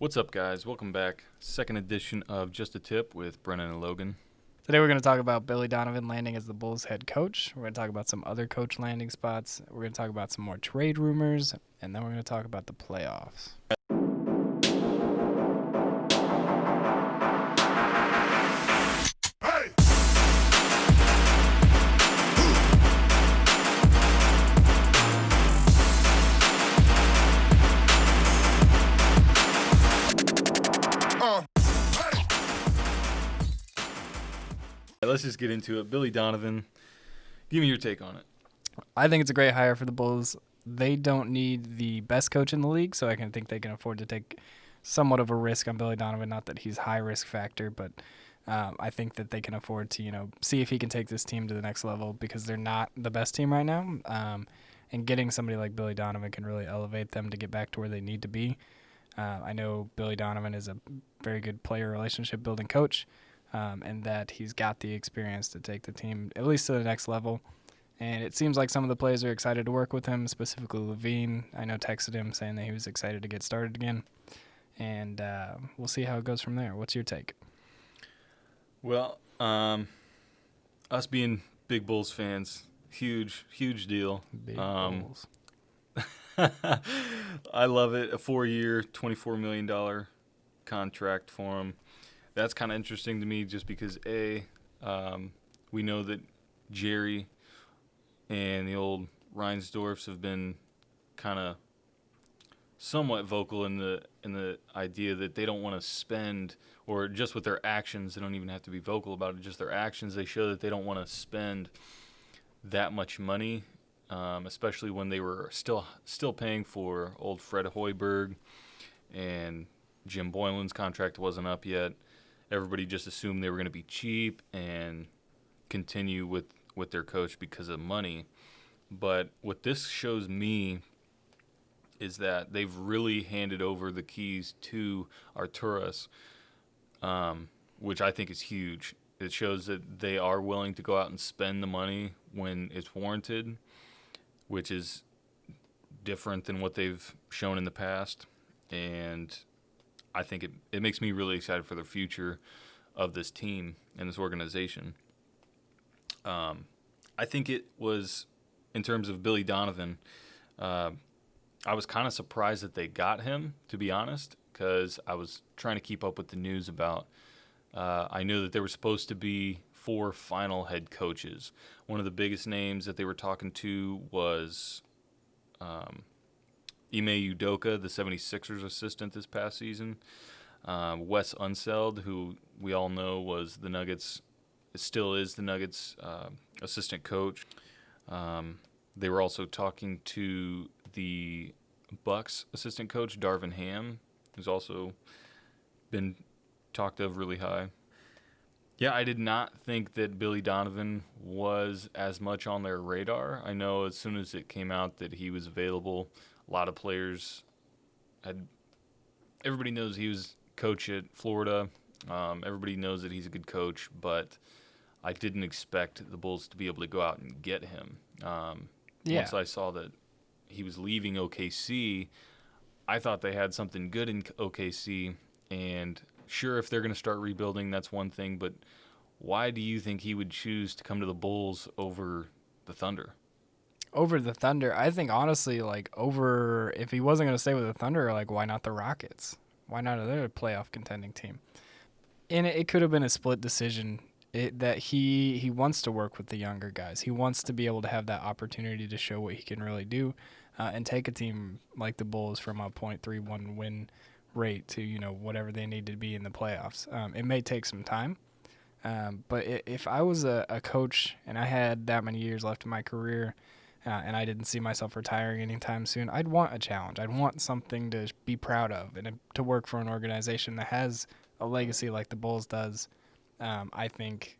What's up, guys? Welcome back. Second edition of Just a Tip with Brennan and Logan. Today we're going to talk about Billy Donovan landing as the Bulls head coach. We're going to talk about some other coach landing spots. We're going to talk about some more trade rumors, and then we're going to talk about the playoffs. Let's just get into it. Billy Donovan, give me your take on it. I think it's a great hire for the Bulls. They don't need the best coach in the league, so I think they can afford to take somewhat of a risk on Billy Donovan. Not that he's high risk factor, but I think that they can afford to, see if he can take this team to the next level because they're not the best team right now. And getting somebody like Billy Donovan can really elevate them to get back to where they need to be. I know Billy Donovan is a very good player relationship building coach. And that he's got the experience to take the team at least to the next level. And it seems like some of the players are excited to work with him, specifically Levine. I know texted him saying that he was excited to get started again. And we'll see how it goes from there. What's your take? Well, us being big Bulls fans, huge deal. Big Bulls. I love it. A 4-year, $24 million contract for him. That's kind of interesting to me just because, we know that Jerry and the old Reinsdorfs have been kind of somewhat vocal in the idea that they don't want to spend, or just with their actions, they don't even have to be vocal about it, just their actions, they show that they don't want to spend that much money, especially when they were still paying for old Fred Hoiberg, and Jim Boylan's contract wasn't up yet. Everybody just assumed they were going to be cheap and continue with their coach because of money. But what this shows me is that they've really handed over the keys to Arturas, which I think is huge. It shows that they are willing to go out and spend the money when it's warranted, which is different than what they've shown in the past. And I think it makes me really excited for the future of this team and this organization. I think it was, in terms of Billy Donovan, I was kind of surprised that they got him, to be honest, because I was trying to keep up with the news about, I knew that there were supposed to be 4 final head coaches. One of the biggest names that they were talking to was Ime Udoka, the 76ers assistant this past season. Wes Unseld, who we all know was the Nuggets, still is the Nuggets assistant coach. They were also talking to the Bucks assistant coach, Darvin Ham, who's also been talked of really high. Yeah, I did not think that Billy Donovan was as much on their radar. I know as soon as it came out that he was available, a lot of players everybody knows he was coach at Florida. Everybody knows that he's a good coach, but I didn't expect the Bulls to be able to go out and get him. Once I saw that he was leaving OKC, I thought they had something good in OKC. And sure, if they're going to start rebuilding, that's one thing. But why do you think he would choose to come to the Bulls over the Thunder? Over the Thunder, I think honestly, if he wasn't going to stay with the Thunder, why not the Rockets? Why not another playoff contending team? And it could have been a split decision that he wants to work with the younger guys. He wants to be able to have that opportunity to show what he can really do and take a team like the Bulls from a .31 win rate to, whatever they need to be in the playoffs. It may take some time. But if I was a coach and I had that many years left in my career, and I didn't see myself retiring anytime soon, I'd want a challenge. I'd want something to be proud of and to work for an organization that has a legacy like the Bulls does. I think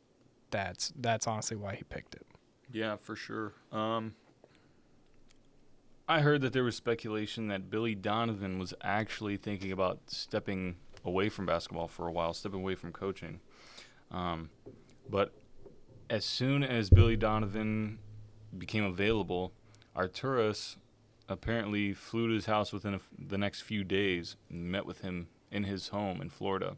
that's honestly why he picked it. Yeah, for sure. I heard that there was speculation that Billy Donovan was actually thinking about stepping away from basketball for a while, stepping away from coaching. But as soon as Billy Donovan became available, Arturas apparently flew to his house within the next few days and met with him in his home in Florida.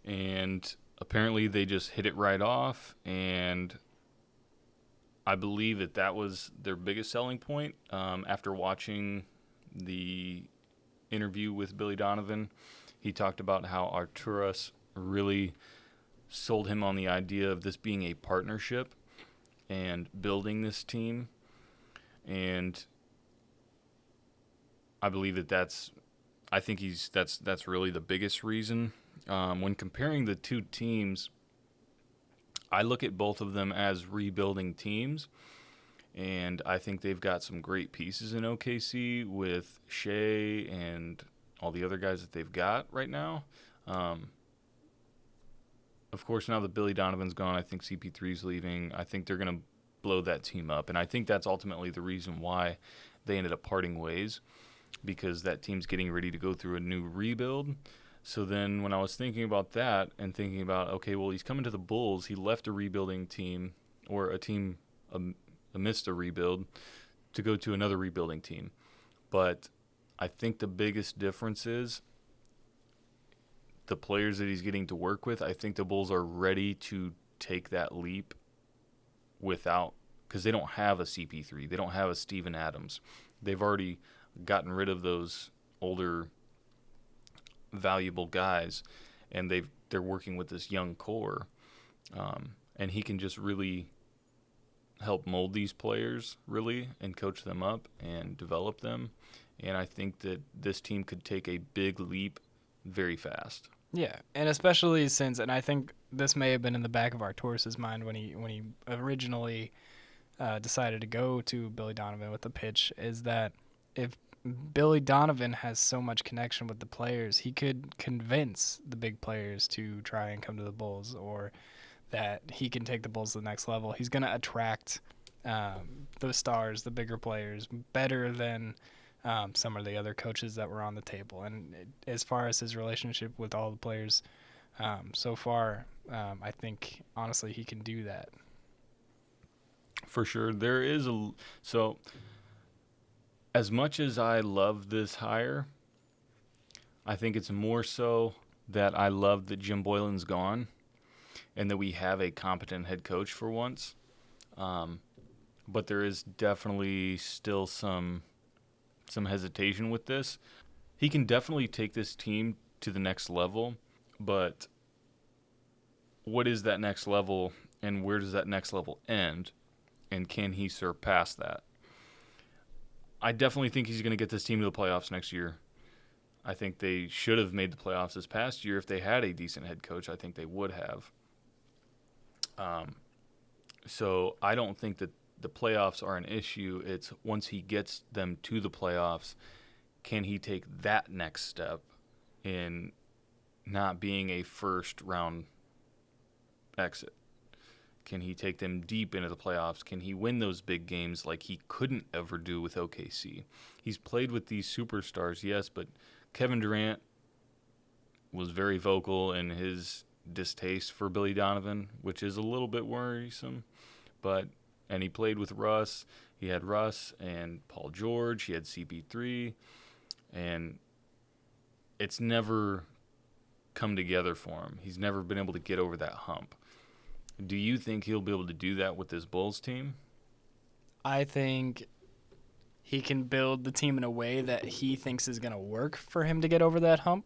And apparently they just hit it right off, and I believe that was their biggest selling point. After watching the interview with Billy Donovan, he talked about how Arturas really sold him on the idea of this being a partnership and building this team. And I believe that's really the biggest reason. When comparing the two teams, I look at both of them as rebuilding teams, and I think they've got some great pieces in OKC with Shea and all the other guys that they've got right now. Of course, now that Billy Donovan's gone, I think CP3's leaving. I think they're going to blow that team up, and I think that's ultimately the reason why they ended up parting ways, because that team's getting ready to go through a new rebuild. So then when I was thinking about that and thinking about, okay, well, he's coming to the Bulls. He left a rebuilding team, or a team amidst a rebuild, to go to another rebuilding team. But I think the biggest difference is the players that he's getting to work with. I think the Bulls are ready to take that leap because they don't have a CP3. They don't have a Steven Adams. They've already gotten rid of those older valuable guys, and they're working with this young core, and he can just really help mold these players really and coach them up and develop them. And I think that this team could take a big leap very fast. Yeah, and especially since, and I think this may have been in the back of Arturas's mind when he originally decided to go to Billy Donovan with the pitch, is that if Billy Donovan has so much connection with the players, he could convince the big players to try and come to the Bulls, or that he can take the Bulls to the next level. He's going to attract those stars, the bigger players, better than some of the other coaches that were on the table. And as far as his relationship with all the players so far, I think, honestly, he can do that. For sure. So as much as I love this hire, I think it's more so that I love that Jim Boylan's gone and that we have a competent head coach for once. But there is definitely still some hesitation with this. He can definitely take this team to the next level, but what is that next level, and where does that next level end, and can he surpass that? I definitely think he's going to get this team to the playoffs next year. I think they should have made the playoffs this past year. If they had a decent head coach, I think they would have. So I don't think that the playoffs are an issue. It's once he gets them to the playoffs, can he take that next step in not being a first-round exit? Can he take them deep into the playoffs? Can he win those big games like he couldn't ever do with OKC? He's played with these superstars, yes, but Kevin Durant was very vocal in his distaste for Billy Donovan, which is a little bit worrisome. And he played with Russ. He had Russ and Paul George. He had CP3. And it's never come together for him. He's never been able to get over that hump. Do you think he'll be able to do that with this Bulls team? I think he can build the team in a way that he thinks is going to work for him to get over that hump.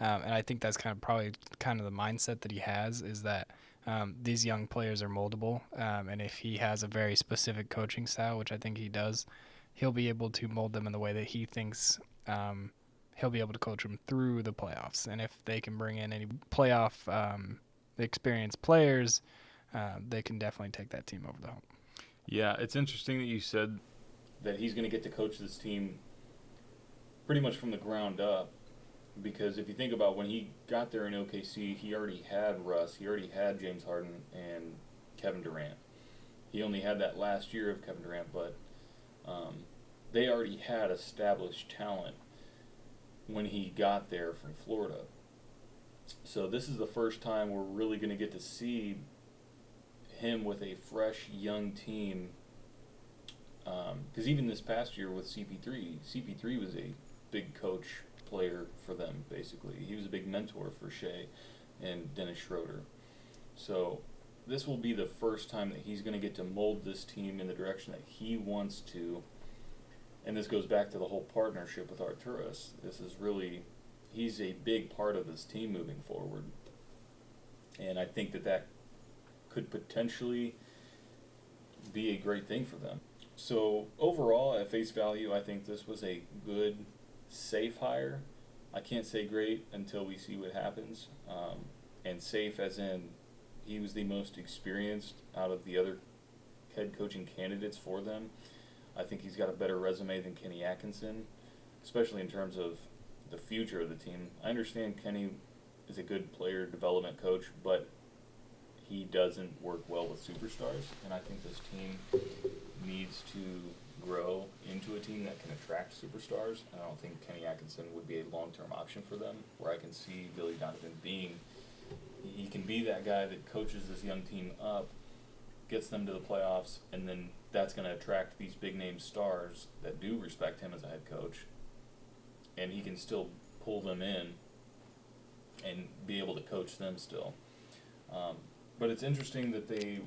And I think that's probably the mindset that he has, is that these young players are moldable. And if he has a very specific coaching style, which I think he does, he'll be able to mold them in the way that he thinks he'll be able to coach them through the playoffs. And if they can bring in any playoff experienced players, they can definitely take that team over the hump. Yeah, it's interesting that you said that he's going to get to coach this team pretty much from the ground up, because if you think about when he got there in OKC, he already had Russ, he already had James Harden and Kevin Durant. He only had that last year of Kevin Durant, but they already had established talent when he got there from Florida. So this is the first time we're really going to get to see him with a fresh, young team. Because even this past year with CP3 was a big coach player for them, basically. He was a big mentor for Shea and Dennis Schroeder. So this will be the first time that he's going to get to mold this team in the direction that he wants to. And this goes back to the whole partnership with Arturas. He's a big part of this team moving forward. And I think that could potentially be a great thing for them. So overall, at face value, I think this was a good, safe hire. I can't say great until we see what happens. And safe as in he was the most experienced out of the other head coaching candidates for them. I think he's got a better resume than Kenny Atkinson, especially in terms of the future of the team. I understand Kenny is a good player development coach, but he doesn't work well with superstars, and I think this team needs to grow into a team that can attract superstars. And I don't think Kenny Atkinson would be a long-term option for them, where I can see Billy Donovan he can be that guy that coaches this young team up, gets them to the playoffs, and then that's going to attract these big-name stars that do respect him as a head coach, and he can still pull them in and be able to coach them still. But it's interesting that they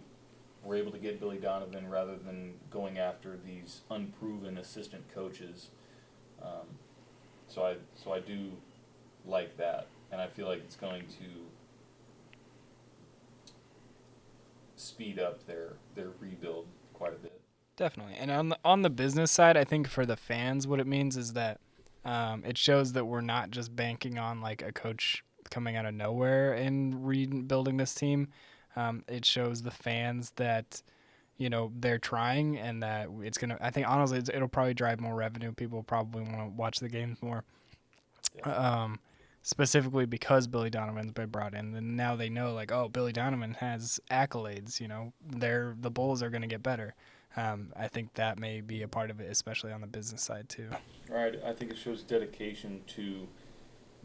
were able to get Billy Donovan rather than going after these unproven assistant coaches. So I do like that, and I feel like it's going to speed up their rebuild quite a bit. Definitely. And on the business side, I think for the fans, what it means is that it shows that we're not just banking on like a coach coming out of nowhere and rebuilding this team. It shows the fans that, they're trying, and that it's going to, I think honestly, it'll probably drive more revenue. People probably want to watch the games more. Specifically because Billy Donovan's been brought in, and now they know, like, oh, Billy Donovan has accolades. The Bulls are going to get better. I think that may be a part of it, especially on the business side too. Right. I think it shows dedication to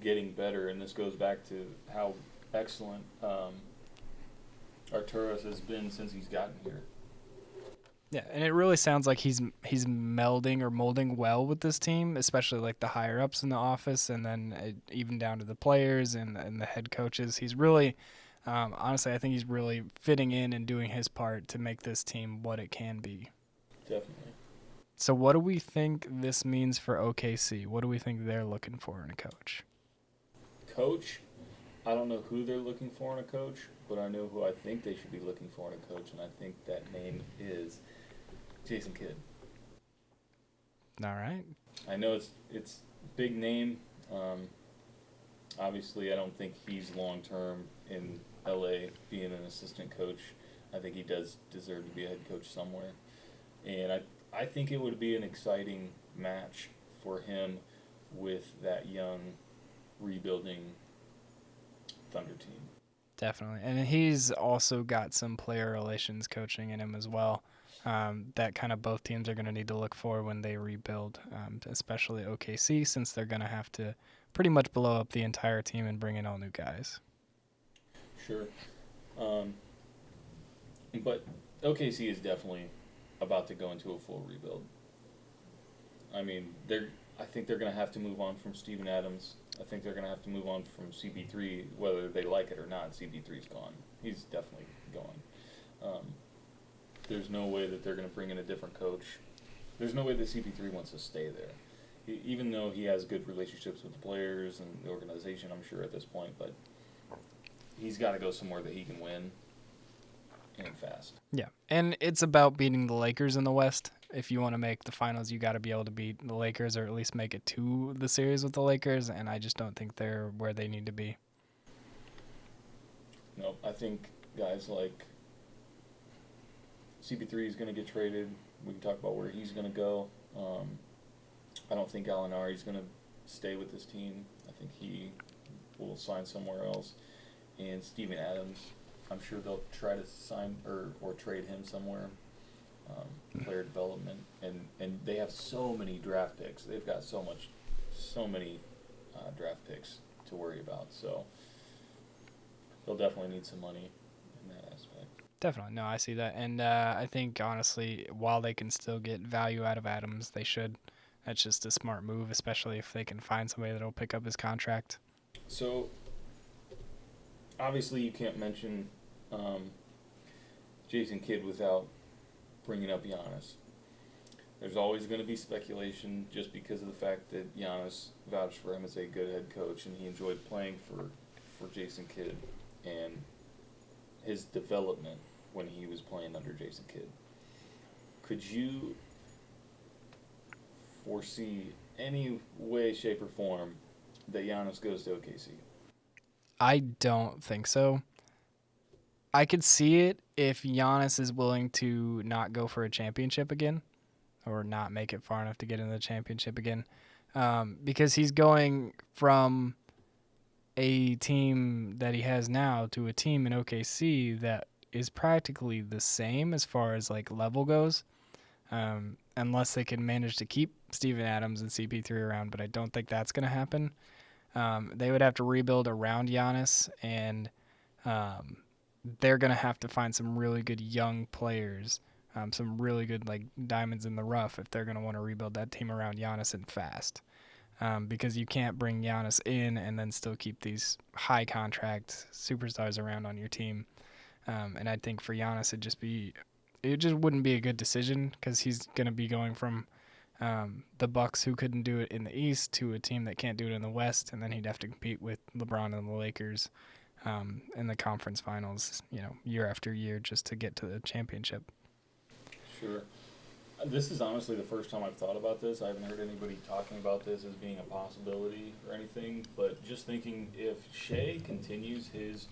getting better, and this goes back to how excellent Arturas has been since he's gotten here. Yeah, and it really sounds like he's melding or molding well with this team, especially like the higher ups in the office, and then even down to the players and the head coaches. He's really, honestly, I think he's really fitting in and doing his part to make this team what it can be. Definitely. So what do we think this means for OKC? What do we think they're looking for in a coach? Coach, I don't know who they're looking for in a coach, but I know who I think they should be looking for in a coach, and I think that name is Jason Kidd. All right. I know it's big name. Obviously, I don't think he's long-term in LA being an assistant coach. I think he does deserve to be a head coach somewhere. And I think it would be an exciting match for him with that young, rebuilding Thunder team. Definitely. And he's also got some player relations coaching in him as well. That kind of both teams are going to need to look for when they rebuild, especially OKC, since they're going to have to pretty much blow up the entire team and bring in all new guys. Sure. But OKC is definitely about to go into a full rebuild. I mean, I think they're going to have to move on from Steven Adams. I think they're going to have to move on from CP3, whether they like it or not. CP3's gone. He's definitely gone. There's no way that they're going to bring in a different coach. There's no way that CP3 wants to stay there. Even though he has good relationships with the players and the organization, I'm sure, at this point, but he's got to go somewhere that he can win and fast. Yeah, and it's about beating the Lakers in the West. If you want to make the finals, you got to be able to beat the Lakers or at least make it to the series with the Lakers, and I just don't think they're where they need to be. No, I think guys like CP3 is going to get traded. We can talk about where he's going to go. I don't think Gallinari is going to stay with this team. I think he will sign somewhere else. And Steven Adams, I'm sure they'll try to sign or trade him somewhere. Player development, and they have so many draft picks. They've got so many draft picks to worry about. So they'll definitely need some money in that aspect. Definitely. No, I see that. And I think, honestly, while they can still get value out of Adams, they should. That's just a smart move, especially if they can find somebody that'll pick up his contract. So, obviously, you can't mention Jason Kidd without bringing up Giannis. There's always going to be speculation just because of the fact that Giannis vouched for him as a good head coach and he enjoyed playing for Jason Kidd and his development when he was playing under Jason Kidd. Could you foresee any way, shape, or form that Giannis goes to OKC? I don't think so. I could see it if Giannis is willing to not go for a championship again or not make it far enough to get into the championship again, because he's going from a team that he has now to a team in OKC that is practically the same as far as like level goes, unless they can manage to keep Steven Adams and CP3 around, but I don't think that's going to happen. They would have to rebuild around Giannis, and they're going to have to find some really good young players, some really good like diamonds in the rough if they're going to want to rebuild that team around Giannis and fast. Because you can't bring Giannis in and then still keep these high contract superstars around on your team. And I think for Giannis, it just wouldn't be a good decision because he's going to be going from the Bucks, who couldn't do it in the East, to a team that can't do it in the West, and then he'd have to compete with LeBron and the Lakers in the conference finals, year after year just to get to the championship. Sure. This is honestly the first time I've thought about this. I haven't heard anybody talking about this as being a possibility or anything, but just thinking if Shea continues his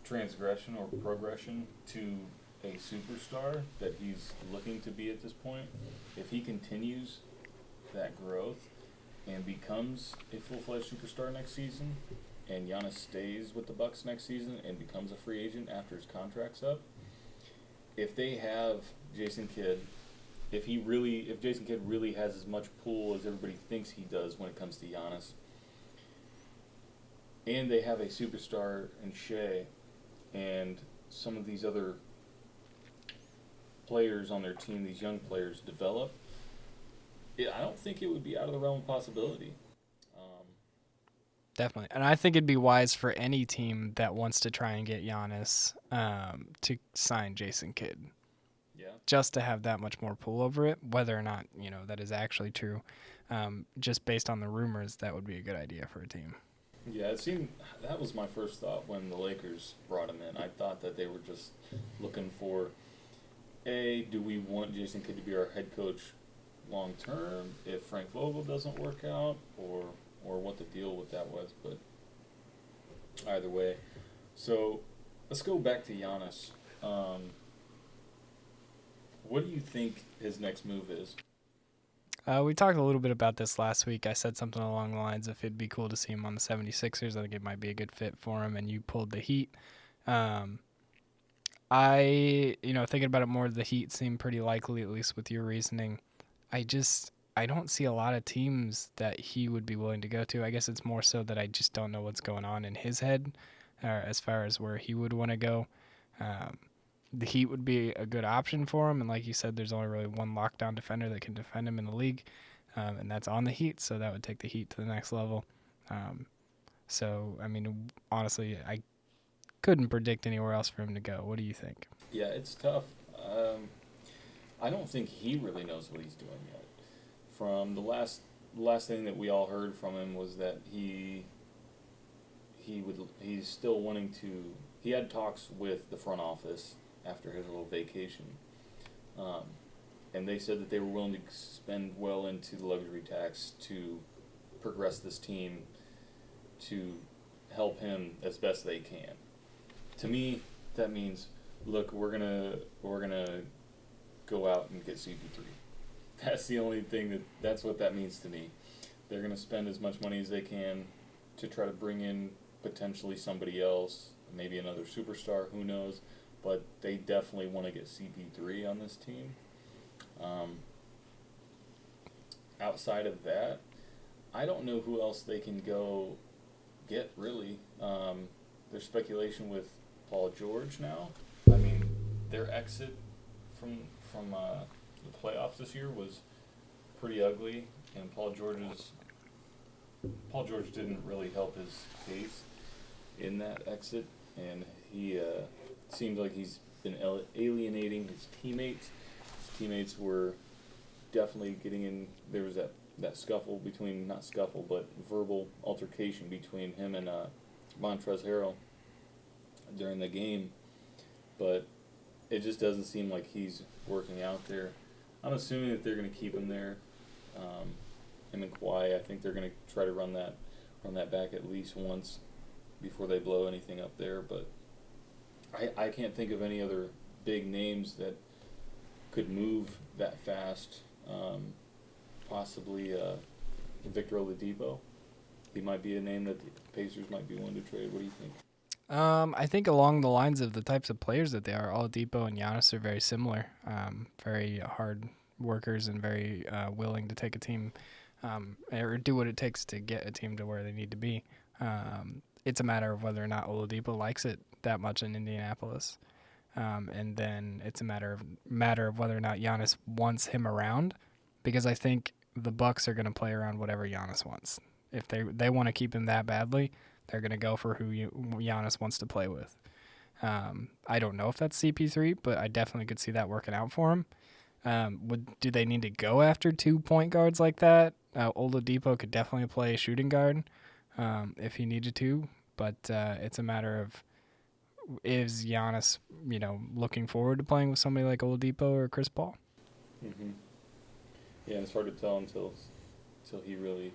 transgression or progression to a superstar that he's looking to be at this point, if he continues that growth and becomes a full-fledged superstar next season, and Giannis stays with the Bucks next season and becomes a free agent after his contract's up, if they have Jason Kidd, if Jason Kidd really has as much pull as everybody thinks he does when it comes to Giannis, and they have a superstar in Shea, and some of these other players on their team, these young players, develop, I don't think it would be out of the realm of possibility. Definitely. And I think it'd be wise for any team that wants to try and get Giannis to sign Jason Kidd. Yeah. Just to have that much more pull over it, whether or not, that is actually true. Just based on the rumors, that would be a good idea for a team. Yeah, that was my first thought when the Lakers brought him in. I thought that they were just looking for, do we want Jason Kidd to be our head coach long term if Frank Vogel doesn't work out, or what the deal with that was, but either way. So let's go back to Giannis. What do you think his next move is? We talked a little bit about this last week. I said something along the lines of it'd be cool to see him on the 76ers. I think it might be a good fit for him, and you pulled the Heat. Thinking about it more, the Heat seem pretty likely, at least with your reasoning. I don't see a lot of teams that he would be willing to go to. I guess it's more so that I just don't know what's going on in his head as far as where he would want to go. The Heat would be a good option for him, and like you said, there's only really one lockdown defender that can defend him in the league, and that's on the Heat, so that would take the Heat to the next level. Honestly, I couldn't predict anywhere else for him to go. What do you think? Yeah, it's tough. I don't think he really knows what he's doing yet. From the last thing that we all heard from him was that he's still wanting to. He had talks with the front office after his little vacation, and they said that they were willing to spend well into the luxury tax to progress this team to help him as best they can. To me, that means, look, we're gonna go out and get CP3. That's the only thing that's what that means to me. They're gonna spend as much money as they can to try to bring in potentially somebody else, maybe another superstar, who knows, but they definitely want to get CP3 on this team. Outside of that, I don't know who else they can go get, really. There's speculation with Paul George now. I mean, their exit from the playoffs this year was pretty ugly, and Paul George didn't really help his case in that exit, and he seems like he's been alienating his teammates. His teammates were definitely getting in. There was that scuffle between, not scuffle, but verbal altercation between him and Montrezl Harrell during the game, but it just doesn't seem like he's working out there. I'm assuming that they're going to keep him there. Him and Kawhi, I think they're going to try to run that back at least once before they blow anything up there. But I can't think of any other big names that could move that fast. Possibly Victor Oladipo. He might be a name that the Pacers might be willing to trade. What do you think? I think along the lines of the types of players that they are, Oladipo and Giannis are very similar. Very hard workers and very willing to take a team or do what it takes to get a team to where they need to be. It's a matter of whether or not Oladipo likes it that much in Indianapolis. And then it's a matter of whether or not Giannis wants him around, because I think the Bucks are going to play around whatever Giannis wants. If they want to keep him that badly, they're going to go for who Giannis wants to play with. I don't know if that's CP3, but I definitely could see that working out for him. Do they need to go after 2 point guards like that? Oladipo could definitely play shooting guard if he needed to, but it's a matter of, is Giannis, looking forward to playing with somebody like Oladipo or Chris Paul? Mm-hmm. Yeah, it's hard to tell until he really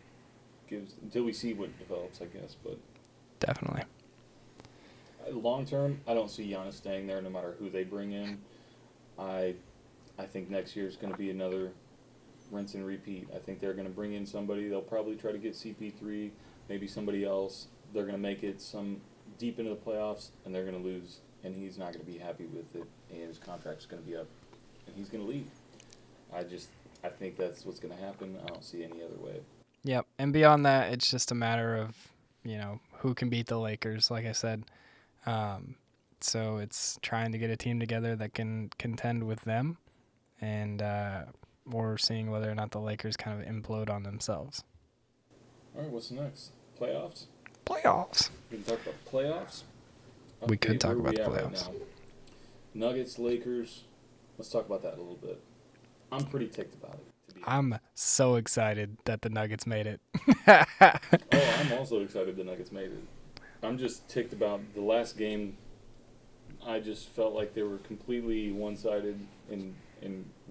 until we see what develops, I guess. But definitely. Long term, I don't see Giannis staying there no matter who they bring in. I think next year is going to be another rinse and repeat. I think they're going to bring in somebody. They'll probably try to get CP3, maybe somebody else. They're going to make it some deep into the playoffs, and they're going to lose. And he's not going to be happy with it, and his contract's going to be up, and he's going to leave. I think that's what's going to happen. I don't see any other way. Yep, and beyond that, it's just a matter of, who can beat the Lakers, like I said. So it's trying to get a team together that can contend with them, and we're seeing whether or not the Lakers kind of implode on themselves. All right, what's next? Playoffs? We can talk about playoffs. We could talk about the playoffs. Right now? Nuggets, Lakers. Let's talk about that a little bit. I'm pretty ticked about it. I'm so excited that the Nuggets made it. I'm also excited the Nuggets made it. I'm just ticked about the last game. I just felt like they were completely one-sided in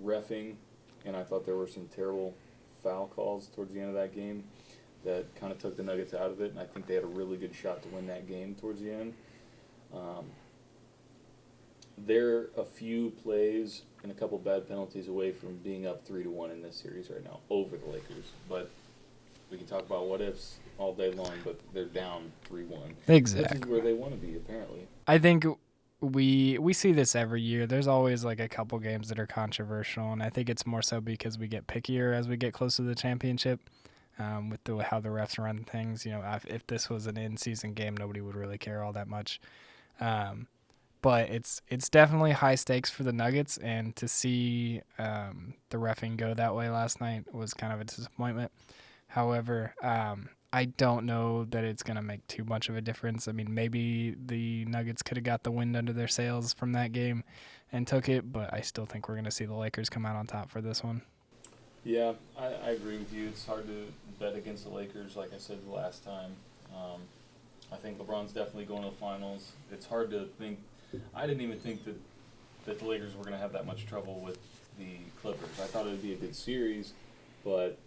reffing, and I thought there were some terrible foul calls towards the end of that game that kind of took the Nuggets out of it, and I think they had a really good shot to win that game towards the end. They're a few plays and a couple bad penalties away from being up 3-1 in this series right now over the Lakers. But we can talk about what ifs all day long, but they're down 3-1. Exactly. This is where they want to be, apparently. I think we see this every year. There's always like a couple games that are controversial, and I think it's more so because we get pickier as we get closer to the championship. With how the refs run things, if this was an in-season game, nobody would really care all that much. But it's definitely high stakes for the Nuggets, and to see the reffing go that way last night was kind of a disappointment. However, I don't know that it's going to make too much of a difference. I mean, maybe the Nuggets could have got the wind under their sails from that game and took it, but I still think we're going to see the Lakers come out on top for this one. Yeah, I agree with you. It's hard to bet against the Lakers, like I said the last time. I think LeBron's definitely going to the finals. It's hard to think. I didn't even think that the Lakers were going to have that much trouble with the Clippers. I thought it would be a good series, but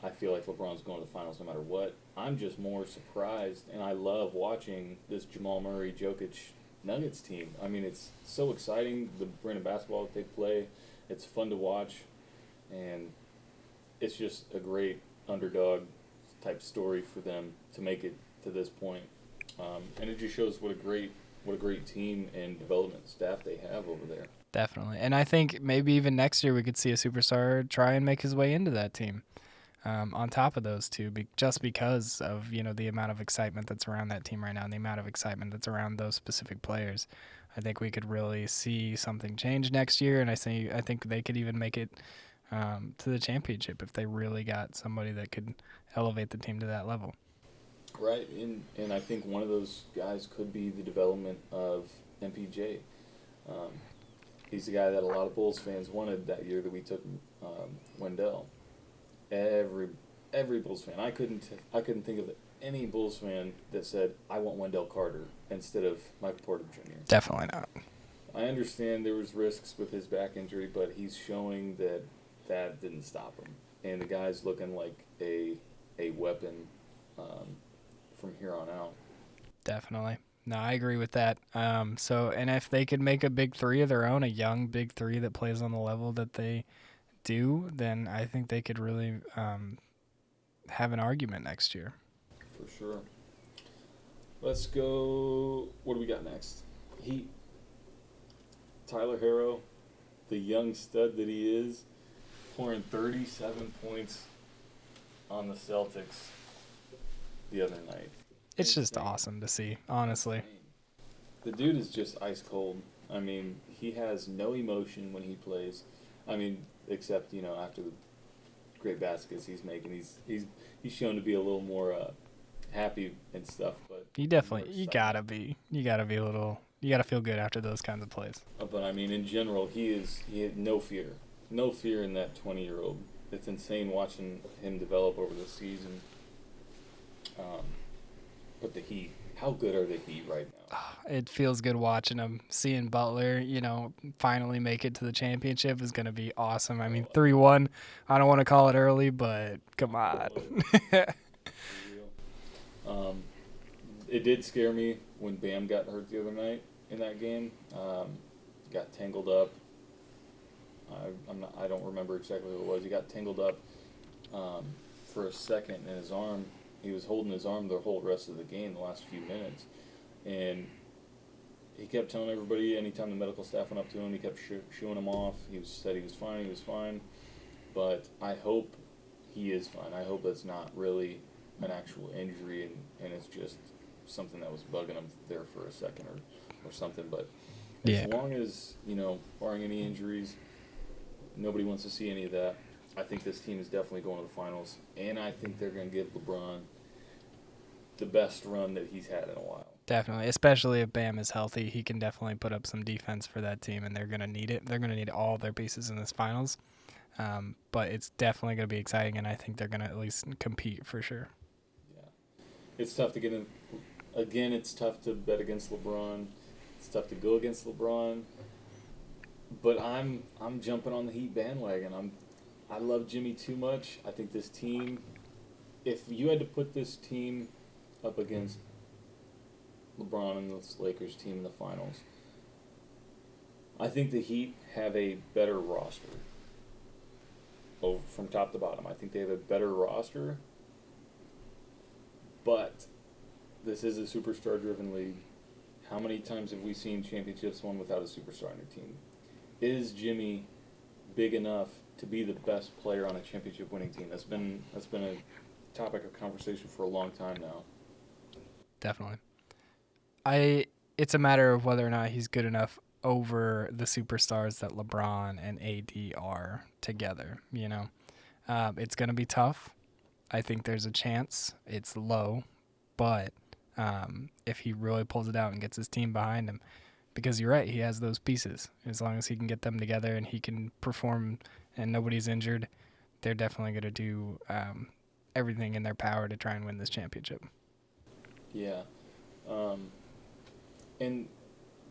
I feel like LeBron's going to the finals no matter what. I'm just more surprised, and I love watching this Jamal Murray, Jokic Nuggets team. I mean, it's so exciting, the brand of basketball that they play. It's fun to watch, and it's just a great underdog type story for them to make it to this point. And it just shows what a great team and development staff they have over there. Definitely. And I think maybe even next year we could see a superstar try and make his way into that team on top of those two, just because of, the amount of excitement that's around that team right now and the amount of excitement that's around those specific players. I think we could really see something change next year, and I think they could even make it to the championship if they really got somebody that could elevate the team to that level. Right, and I think one of those guys could be the development of MPJ. He's the guy that a lot of Bulls fans wanted that year that we took Wendell. Every Bulls fan. I couldn't think of any Bulls fan that said, I want Wendell Carter instead of Michael Porter Jr. Definitely not. I understand there was risks with his back injury, but he's showing that didn't stop him. And the guy's looking like a weapon from here on out. Definitely. No, I agree with that. And if they could make a big three of their own, a young big three that plays on the level that they do, then I think they could really have an argument next year. For sure. Let's go. What do we got next? Heat. Tyler Herro, the young stud that he is, pouring 37 points on the Celtics the other night. It's just awesome to see, honestly. The dude is just ice cold. I mean, he has no emotion when he plays. I mean, except, after the great baskets he's making, he's shown to be a little more happy and stuff. But you gotta be a little. You gotta feel good after those kinds of plays. But I mean, in general, he had no fear in that 20-year-old. It's insane watching him develop over the season. But the Heat, how good are the Heat right now? It feels good watching them. Seeing Butler, finally make it to the championship is going to be awesome. I mean, 3-1, I don't want to call it early, but come on. It did scare me when Bam got hurt the other night in that game. Got tangled up. I don't remember exactly what it was. He got tangled up for a second in his arm. He was holding his arm the whole rest of the game, the last few minutes. And he kept telling everybody, anytime the medical staff went up to him, he kept shooing him off. He said he was fine. But I hope he is fine. I hope that's not really an actual injury and it's just something that was bugging him there for a second or something. But as long as, barring any injuries, nobody wants to see any of that. I think this team is definitely going to the finals, and I think they're going to give LeBron the best run that he's had in a while. Definitely, especially if Bam is healthy, he can definitely put up some defense for that team, and they're going to need it. They're going to need all of their pieces in this finals, but it's definitely going to be exciting, and I think they're going to at least compete for sure. Yeah, it's tough to get in. Again, it's tough to bet against LeBron. It's tough to go against LeBron, but I'm jumping on the Heat bandwagon. I love Jimmy too much. I think this team, if you had to put this team up against LeBron and this Lakers team in the finals, I think the Heat have a better roster. From top to bottom, I think they have a better roster. But this is a superstar-driven league. How many times have we seen championships won without a superstar on your team? Is Jimmy big enough to be the best player on a championship-winning team? That's been a topic of conversation for a long time now. Definitely. It's a matter of whether or not he's good enough over the superstars that LeBron and AD are together. It's going to be tough. I think there's a chance. It's low, but if he really pulls it out and gets his team behind him, because you're right, he has those pieces. As long as he can get them together and he can perform and nobody's injured, they're definitely going to do everything in their power to try and win this championship. Yeah. And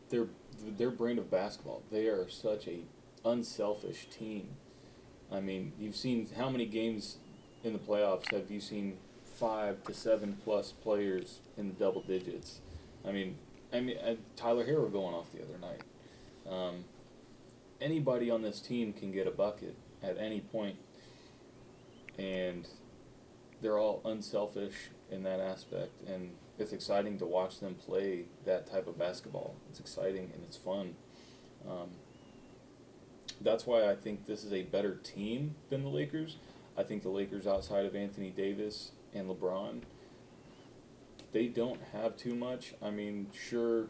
their brand of basketball, they are such a unselfish team. I mean, you've seen how many games in the playoffs have you seen 5 to 7 plus players in the double digits? I mean, Tyler Herro going off the other night. Anybody on this team can get a bucket at any point, and they're all unselfish in that aspect, and it's exciting to watch them play that type of basketball. It's exciting and it's fun. That's why I think this is a better team than the Lakers. I think the Lakers, outside of Anthony Davis and LeBron, they don't have too much. I mean, sure,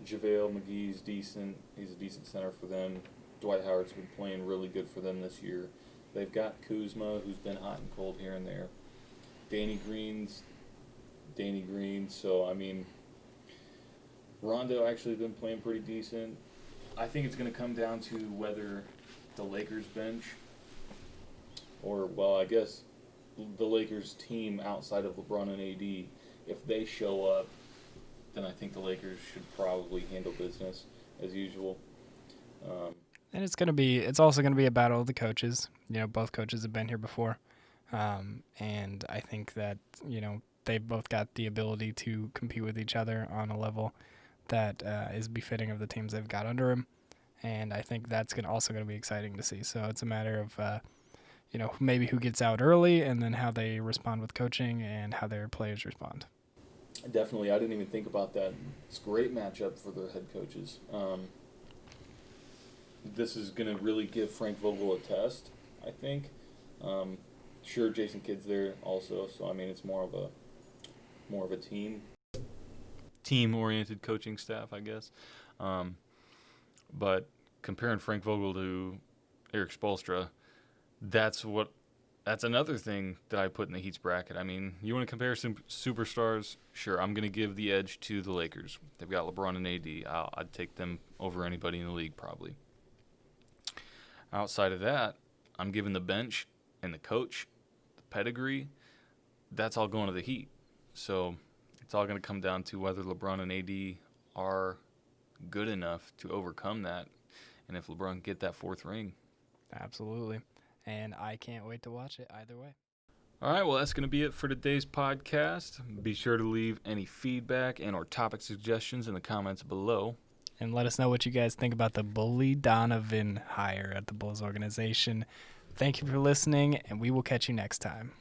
JaVale McGee's decent. He's a decent center for them. Dwight Howard's been playing really good for them this year. They've got Kuzma, who's been hot and cold here and there. Danny Green. So, I mean, Rondo actually been playing pretty decent. I think it's going to come down to whether the Lakers bench or, well, I guess the Lakers team outside of LeBron and AD, if they show up, then I think the Lakers should probably handle business as usual. And it's also going to be a battle of the coaches. Both coaches have been here before. And I think that, they've both got the ability to compete with each other on a level that is befitting of the teams they've got under him. And I think that's also going to be exciting to see. So it's a matter of, maybe who gets out early and then how they respond with coaching and how their players respond. Definitely. I didn't even think about that. It's a great matchup for their head coaches. This is going to really give Frank Vogel a test, I think. Sure, Jason Kidd's there also, so I mean it's more of a team-oriented coaching staff, I guess. But comparing Frank Vogel to Eric Spoelstra, that's another thing that I put in the Heat's bracket. I mean, you want to compare some superstars? Sure, I'm going to give the edge to the Lakers. They've got LeBron and AD. I'd take them over anybody in the league probably. Outside of that, I'm giving the bench and the coach, the pedigree, that's all going to the Heat. So it's all going to come down to whether LeBron and AD are good enough to overcome that, and if LeBron can get that fourth ring. Absolutely. And I can't wait to watch it either way. All right, well, that's going to be it for today's podcast. Be sure to leave any feedback and or topic suggestions in the comments below. And let us know what you guys think about the Bully Donovan hire at the Bulls organization. Thank you for listening, and we will catch you next time.